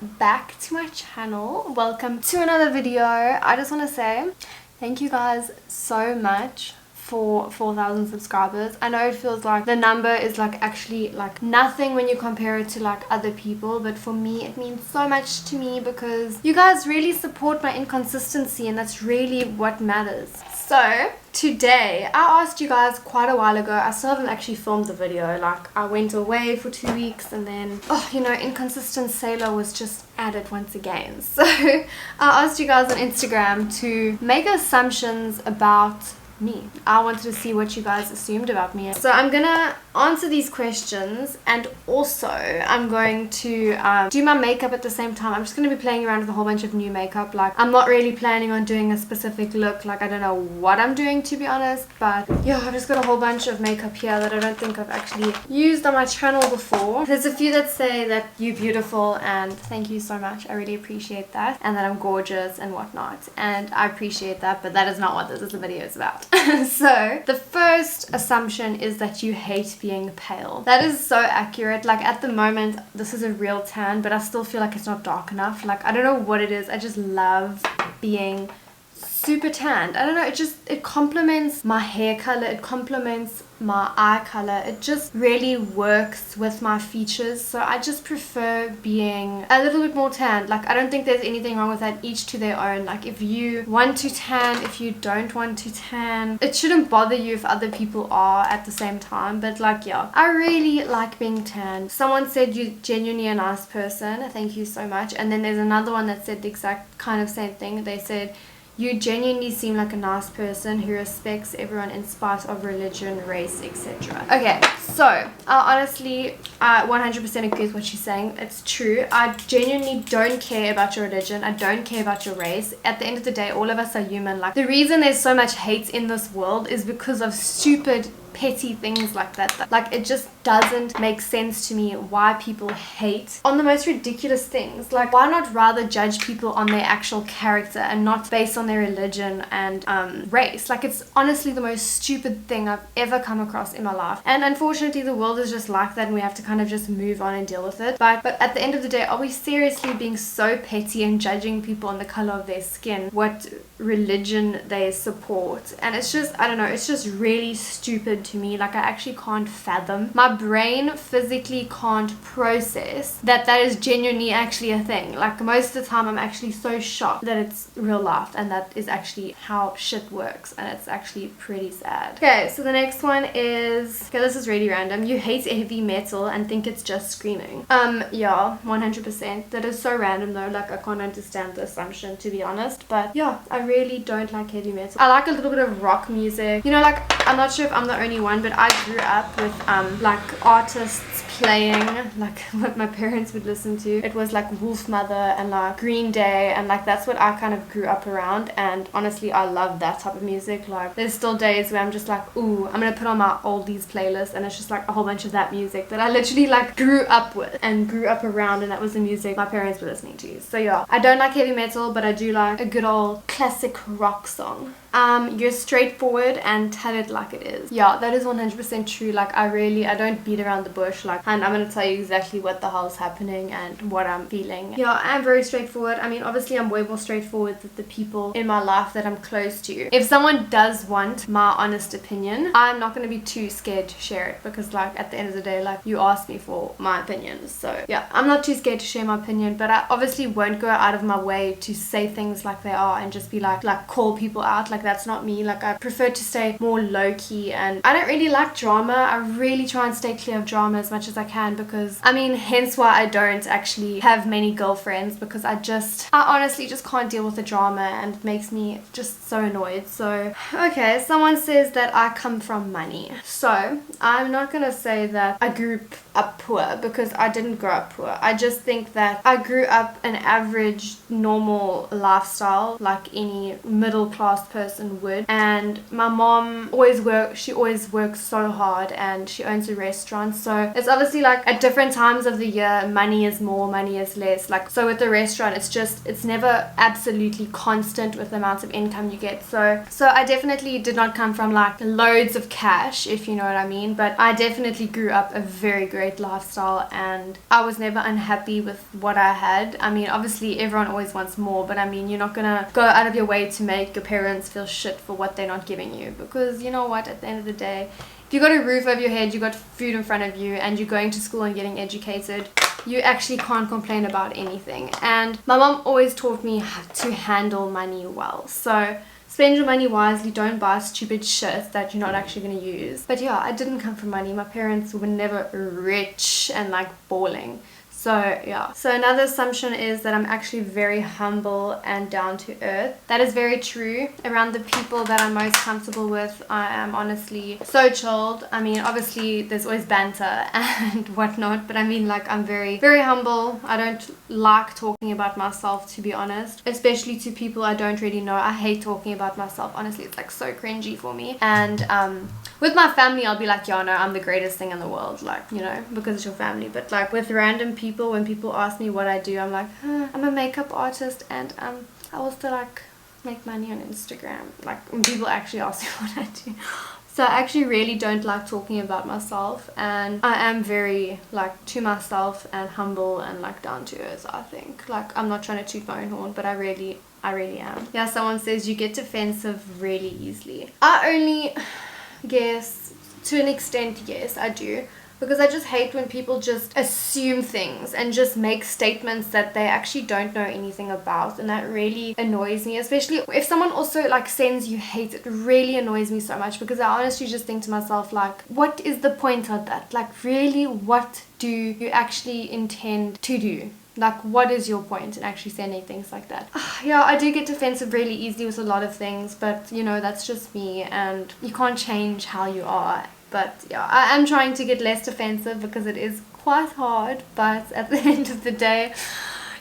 back to my channel. Welcome to another video. I just want to say thank you guys so much for 4,000 subscribers. I know it feels like the number is like actually like nothing when you compare it to like other people, but for me it means so much to me because you guys really support my inconsistency, and that's really what matters. So today, I asked you guys quite a while ago, I still haven't actually filmed the video, like I went away for 2 weeks and then, you know, inconsistent Sayla was just added once again. So I asked you guys on Instagram to make assumptions about me. I wanted to see what you guys assumed about me. So I'm gonna answer these questions, and also I'm going to do my makeup at the same time. I'm just gonna be playing around with a whole bunch of new makeup. Like, I'm not really planning on doing a specific look. Like, I don't know what I'm doing, to be honest, but yeah, I've just got a whole bunch of makeup here that I don't think I've actually used on my channel before. There's a few that say that you're beautiful, and thank you so much. I really appreciate that, and that I'm gorgeous and whatnot, and I appreciate that, but that is not what this video is about. So the first assumption is that you hate being pale. That is so accurate. Like, at the moment this is a real tan, but I still feel like it's not dark enough. Like, I don't know what it is, I just love being super tanned. I don't know, it complements my hair color, it complements my eye color, it just really works with my features. So I just prefer being a little bit more tanned. Like, I don't think there's anything wrong with that, each to their own. Like, if you want to tan, if you don't want to tan, it shouldn't bother you if other people are at the same time. But like, yeah, I really like being tanned. Someone said you're genuinely a nice person, thank you so much. And then there's another one that said the exact kind of same thing. They said you genuinely seem like a nice person who respects everyone in spite of religion, race, etc. Okay, so I honestly 100% agree with what she's saying. It's true. I genuinely don't care about your religion. I don't care about your race. At the end of the day, all of us are human. Like, the reason there's so much hate in this world is because of stupid, petty things like that. Like, it just doesn't make sense to me why people hate on the most ridiculous things. Like, why not rather judge people on their actual character and not based on their religion and race? Like, it's honestly the most stupid thing I've ever come across in my life, and unfortunately the world is just like that, and we have to kind of just move on and deal with it. But at the end of the day, are we seriously being so petty and judging people on the color of their skin, what religion they support? And it's just, I don't know, it's just really stupid to me. Like, I actually can't fathom, my brain physically can't process that is genuinely actually a thing. Like, most of the time I'm actually so shocked that it's real life and that is actually how shit works, and it's actually pretty sad. Okay, so the next one is, okay, this is really random. You hate heavy metal and think it's just screaming. Yeah, 100%. That is so random though. Like, I can't understand the assumption, to be honest. But yeah, I really don't like heavy metal. I like a little bit of rock music, you know. Like, I'm not sure if I'm the only one, but I grew up with like artists playing like what my parents would listen to. It was like Wolf Mother and like Green Day, and like that's what I kind of grew up around, and honestly I love that type of music. Like, there's still days where I'm just like, ooh, I'm gonna put on my oldies playlist, and it's just like a whole bunch of that music that I literally like grew up with and grew up around, and that was the music my parents were listening to. So yeah, I don't like heavy metal, but I do like a good old classic rock song. You're straightforward and tell it like it is. Yeah, that is 100% true. Like, I don't beat around the bush. Like, and I'm gonna tell you exactly what the hell is happening and what I'm feeling. Yeah, I'm very straightforward. I mean, obviously I'm way more straightforward with the people in my life that I'm close to. If someone does want my honest opinion, I'm not gonna be too scared to share it, because like, at the end of the day, like, you asked me for my opinion. So yeah, I'm not too scared to share my opinion, but I obviously won't go out of my way to say things like they are and just be like call people out. Like, that's not me. Like, I prefer to stay more low-key, and I don't really like drama. I really try and stay clear of drama as much as I can, because I mean, hence why I don't actually have many girlfriends, because I honestly just can't deal with the drama, and it makes me just so annoyed. So okay, someone says that I come from money. So I'm not gonna say that I grew up poor, because I didn't grow up poor. I just think that I grew up an average normal lifestyle like any middle class person person would. And my mom always works so hard, and she owns a restaurant, so it's obviously like at different times of the year money is more, money is less. Like, so with the restaurant, it's never absolutely constant with the amount of income you get. So I definitely did not come from like loads of cash, if you know what I mean, but I definitely grew up a very great lifestyle, and I was never unhappy with what I had. I mean, obviously everyone always wants more, but I mean, you're not gonna go out of your way to make your parents feel shit for what they're not giving you, because you know what, at the end of the day, if you got a roof over your head, you got food in front of you, and you're going to school and getting educated, you actually can't complain about anything. And my mom always taught me how to handle money well. So spend your money wisely, don't buy stupid shit that you're not actually going to use. But yeah, I didn't come from money. My parents were never rich and like balling. So yeah, so another assumption is that I'm actually very humble and down to earth. That is very true. Around the people that I'm most comfortable with, I am honestly so chilled. I mean, obviously there's always banter and whatnot, but I mean, like, I'm very, very humble. I don't like talking about myself, to be honest, especially to people I don't really know. I hate talking about myself. Honestly, it's like so cringy for me. And with my family, I'll be like, yeah, no, I'm the greatest thing in the world, like, you know, because it's your family. But like with random people, when people ask me what I do, I'm like, I'm a makeup artist, and I also like make money on Instagram. Like, when people actually ask me what I do. So I actually really don't like talking about myself, and I am very like to myself and humble and like down to earth, I think. Like, I'm not trying to toot my own horn, but I really am. Yeah, someone says you get defensive really easily. I only guess to an extent, yes, I do. Because I just hate when people just assume things and just make statements that they actually don't know anything about, and that really annoys me. Especially if someone also like sends you hate, it really annoys me so much, because I honestly just think to myself, like, what is the point of that? Like, really, what do you actually intend to do? Like, what is your point in actually sending things like that? Yeah, I do get defensive really easily with a lot of things, but you know, that's just me, and you can't change how you are. But yeah, I am trying to get less defensive, because it is quite hard. But at the end of the day,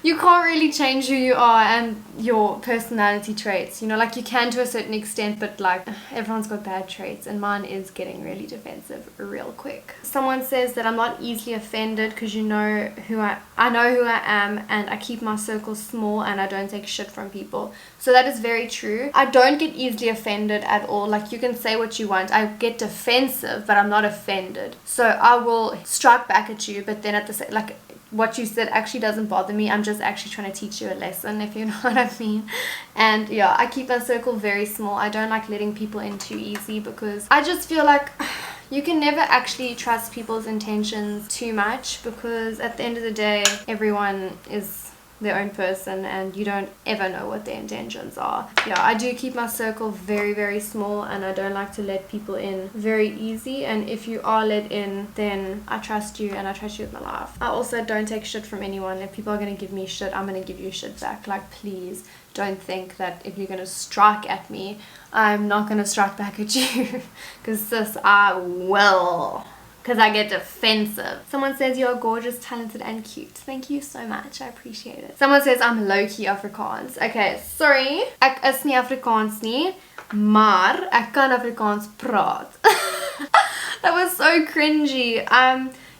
you can't really change who you are and your personality traits. You know, like, you can to a certain extent, but like, everyone's got bad traits, and mine is getting really defensive real quick. Someone says that I'm not easily offended because I know who I am, and I keep my circle small, and I don't take shit from people. So that is very true. I don't get easily offended at all. Like, you can say what you want. I get defensive, but I'm not offended. So I will strike back at you, but then at the same, like, what you said actually doesn't bother me. I'm just actually trying to teach you a lesson, if you know what I mean. And yeah, I keep my circle very small. I don't like letting people in too easy, because I just feel like you can never actually trust people's intentions too much, because at the end of the day, everyone is their own person, and you don't ever know what their intentions are. Yeah, I do keep my circle very, very small, and I don't like to let people in very easy. And if you are let in, then I trust you, and I trust you with my life. I also don't take shit from anyone. If people are going to give me shit, I'm going to give you shit back. Like, please don't think that if you're going to strike at me, I'm not going to strike back at you. Because sis, I will. Because I get defensive. Someone says you're gorgeous, talented, and cute. Thank you so much. I appreciate it. Someone says I'm low-key Afrikaans. Okay, sorry. Ek is nie Afrikaans nie, maar ek kan Afrikaans praat. That was so cringy.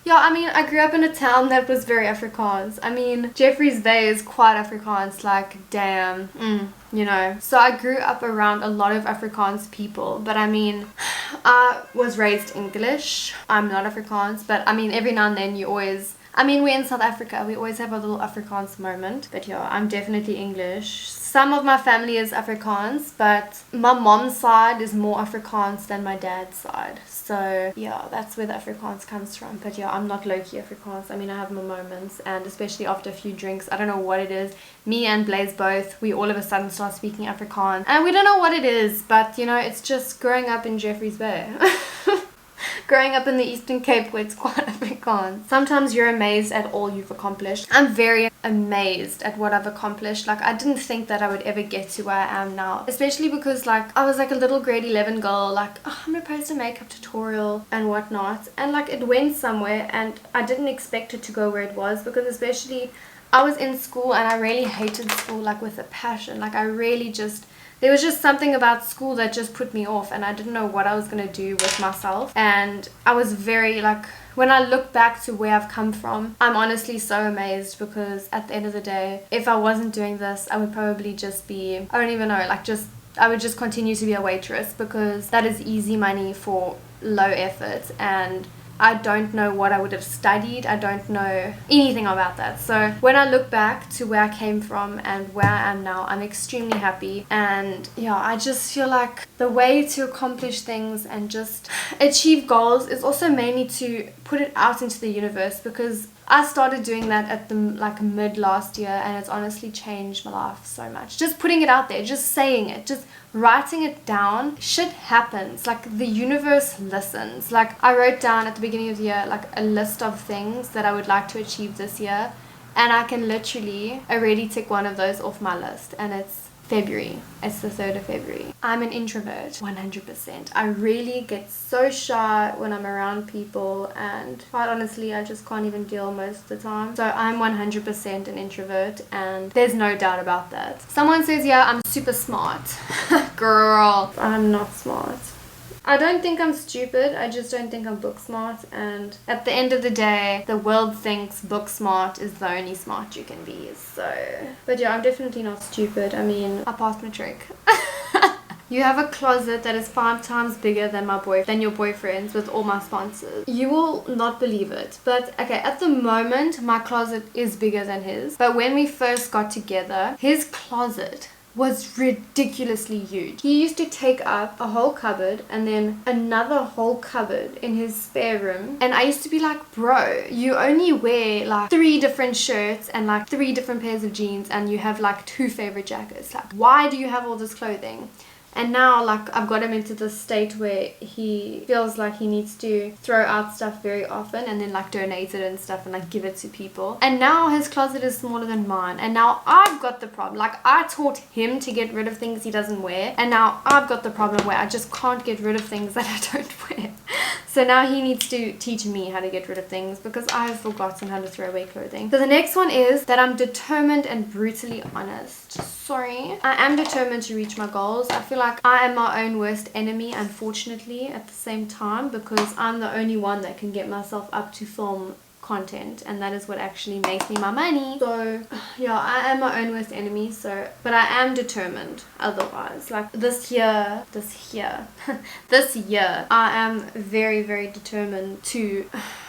Yeah, I mean, I grew up in a town that was very Afrikaans. I mean, Jeffreys Bay is quite Afrikaans, like, damn, you know. So I grew up around a lot of Afrikaans people, but I mean, I was raised English. I'm not Afrikaans, but I mean, every now and then you always... I mean, we're in South Africa. We always have a little Afrikaans moment. But yeah, I'm definitely English. Some of my family is Afrikaans, but my mom's side is more Afrikaans than my dad's side. So yeah, that's where the Afrikaans comes from. But yeah, I'm not low-key Afrikaans. I mean, I have my moments, and especially after a few drinks, I don't know what it is. Me and Blaze both, we all of a sudden start speaking Afrikaans. And we don't know what it is, but you know, it's just growing up in Jeffreys Bay. Growing up in the Eastern Cape, where it's quite Afrikaans. Sometimes you're amazed at all you've accomplished. I'm very amazed at what I've accomplished. Like, I didn't think that I would ever get to where I am now. Especially because, like, I was like a little grade 11 girl, like, oh, I'm gonna post a makeup tutorial and whatnot. And like, it went somewhere, and I didn't expect it to go where it was, because especially I was in school, and I really hated school, like, with a passion. Like, I really just there was just something about school that just put me off, and I didn't know what I was going to do with myself. And I was very like, when I look back to where I've come from, I'm honestly so amazed, because at the end of the day, if I wasn't doing this, I would probably just be, I don't even know, like I would just continue to be a waitress, because that is easy money for low effort, and I don't know what I would have studied. I don't know anything about that. So when I look back to where I came from and where I am now, I'm extremely happy. And yeah, I just feel like the way to accomplish things and just achieve goals is also mainly to put it out into the universe, because I started doing that at the mid last year, and it's honestly changed my life so much. Just putting it out there, just saying it, just writing it down. Shit happens. Like, the universe listens. Like, I wrote down at the beginning of the year like a list of things that I would like to achieve this year, and I can literally already tick one of those off my list, and it's February. It's the 3rd of February. I'm an introvert, 100%. I really get so shy when I'm around people, and quite honestly, I just can't even deal most of the time. So I'm 100% an introvert, and there's no doubt about that. Someone says, yeah, I'm super smart. Girl, I'm not smart. I don't think I'm stupid, I just don't think I'm book smart, and at the end of the day, the world thinks book smart is the only smart you can be, so... But yeah, I'm definitely not stupid. I mean, I passed matric. You have a closet that is 5 times bigger than your boyfriend's with all my sponsors. You will not believe it. But okay, at the moment, my closet is bigger than his. But when we first got together, his closet was ridiculously huge. He used to take up a whole cupboard and then another whole cupboard in his spare room, and I used to be like, bro, you only wear like 3 different shirts and like 3 different pairs of jeans, and you have like 2 favorite jackets. Like, why do you have all this clothing? And now, like, I've got him into this state where he feels like he needs to throw out stuff very often and then like donate it and stuff and like give it to people. And now his closet is smaller than mine, and now I've got the problem. Like, I taught him to get rid of things he doesn't wear, and now I've got the problem where I just can't get rid of things that I don't wear. So now he needs to teach me how to get rid of things, because I have forgotten how to throw away clothing. So the next one is that I'm determined and brutally honest. Sorry. I am determined to reach my goals. I feel like I am my own worst enemy, unfortunately, at the same time, because I'm the only one that can get myself up to film content, and that is what actually makes me my money. So yeah, I am my own worst enemy. So, but I am determined otherwise. Like this year this year I am very, very determined to,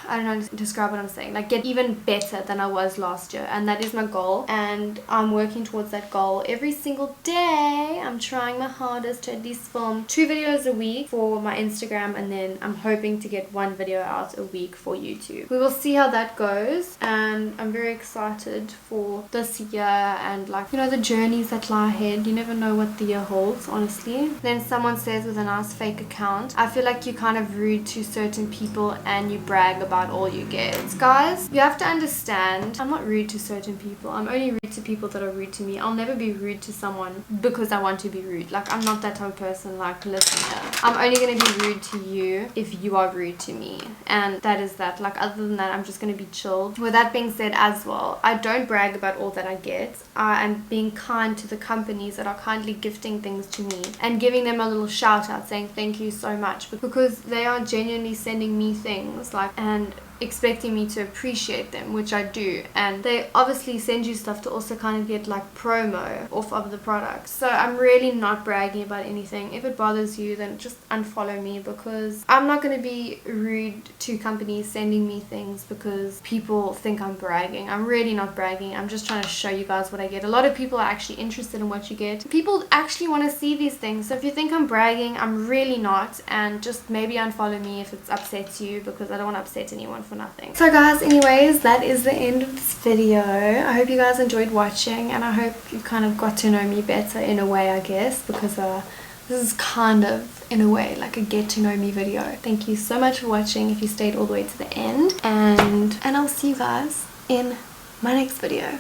I don't know how to describe what I'm saying, like get even better than I was last year, and that is my goal, and I'm working towards that goal every single day. I'm trying my hardest to at least film 2 videos a week for my Instagram, and then I'm hoping to get 1 video out a week for YouTube. We will see how that goes, and I'm very excited for this year, and like, you know, the journeys that lie ahead. You never know what the year holds, honestly. Then someone says with a nice fake account, I feel like you're kind of rude to certain people and you brag about all you get. Guys, you have to understand, I'm not rude to certain people. I'm only rude to people that are rude to me. I'll never be rude to someone because I want to be rude. Like, I'm not that type of person. Like, listen here, I'm only going to be rude to you if you are rude to me, and that is that. Like, other than that, I'm just going to be chill. With that being said as well, I don't brag about all that I get. I am being kind to the companies that are kindly gifting things to me and giving them a little shout out saying thank you so much, because they are genuinely sending me things, like, and expecting me to appreciate them, which I do, and they obviously send you stuff to also kind of get like promo off of the product. So I'm really not bragging about anything. If it bothers you, then just unfollow me, because I'm not going to be rude to companies sending me things because people think I'm bragging. I'm really not bragging. I'm just trying to show you guys what I get. A lot of people are actually interested in what you get. People actually want to see these things. So if you think I'm bragging, I'm really not, and just maybe unfollow me if it upsets you, because I don't want to upset anyone for nothing. So guys, anyways, that is the end of this video. I hope you guys enjoyed watching, and I hope you kind of got to know me better in a way, I guess, because this is kind of in a way like a get to know me video. Thank you so much for watching if you stayed all the way to the end, and I'll see you guys in my next video.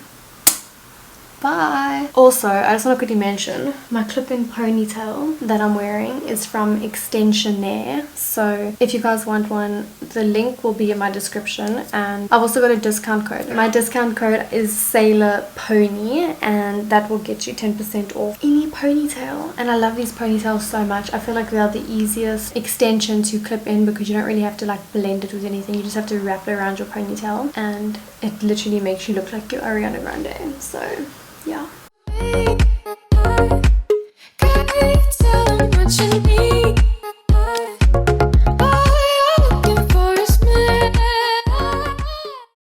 Bye. Also, I just want to quickly mention my clip-in ponytail that I'm wearing is from Extensionaire. So if you guys want one, the link will be in my description, and I've also got a discount code. My discount code is Sayla Pony, and that will get you 10% off any ponytail. And I love these ponytails so much. I feel like they are the easiest extension to clip in because you don't really have to like blend it with anything. You just have to wrap it around your ponytail, and it literally makes you look like you're Ariana Grande. So yeah.